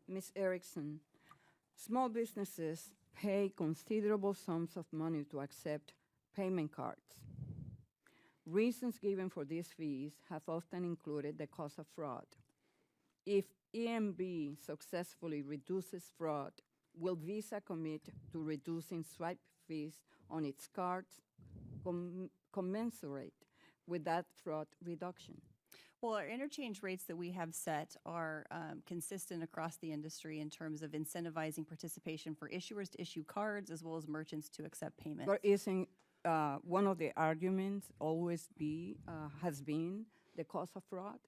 Ms. Erickson, small businesses pay considerable sums of money to accept payment cards. Reasons given for these fees have often included the cost of fraud. If EMV successfully reduces fraud, will Visa commit to reducing swipe fees on its cards commensurate with that fraud reduction? Well, our interchange rates that we have set are consistent across the industry in terms of incentivizing participation for issuers to issue cards as well as merchants to accept payments. But isn't one of the arguments has been the cost of fraud?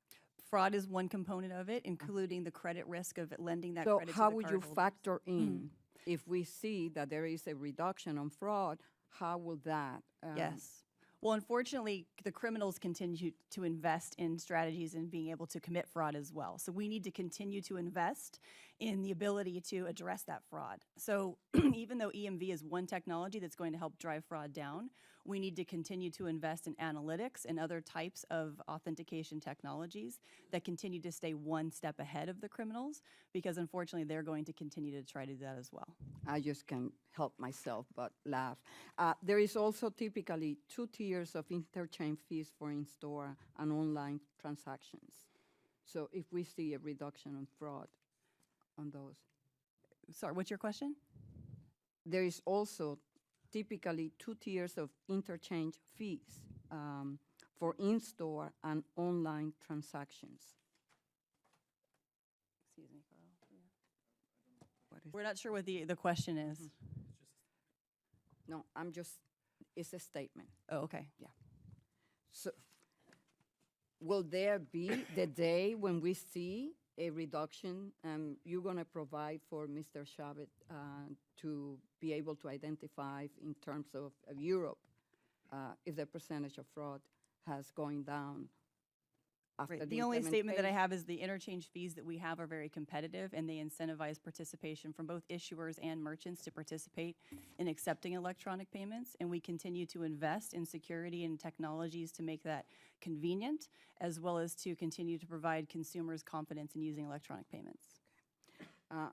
Fraud is one component of it, including the credit risk of lending that So credit to the how would you cardholders. factor in, if we see that there is a reduction on fraud, how will that? Yes. Well, unfortunately, the criminals continue to invest in strategies and being able to commit fraud as well. So we need to continue to invest in the ability to address that fraud. So even though EMV is one technology that's going to help drive fraud down, we need to continue to invest in analytics and other types of authentication technologies that continue to stay one step ahead of the criminals, because unfortunately they're going to continue to try to do that as well. I just can't help myself but laugh. There is also typically 2 tiers of interchange fees for in-store and online transactions. So if we see a reduction in fraud on those. Sorry, what's your question? There is also typically 2 tiers of interchange fees for in-store and online transactions. Excuse me, Carl. We're not sure what the question is. No, it's a statement. Oh, okay. Yeah. So will there be the day when we see a reduction, and you're going to provide for Mr. Chavez to be able to identify in terms of Europe if the percentage of fraud has gone down after Right. The only statement that I have is the interchange fees that we have are very competitive, and they incentivize participation from both issuers and merchants to participate in accepting electronic payments. And we continue to invest in security and technologies to make that convenient, as well as to continue to provide consumers confidence in using electronic payments.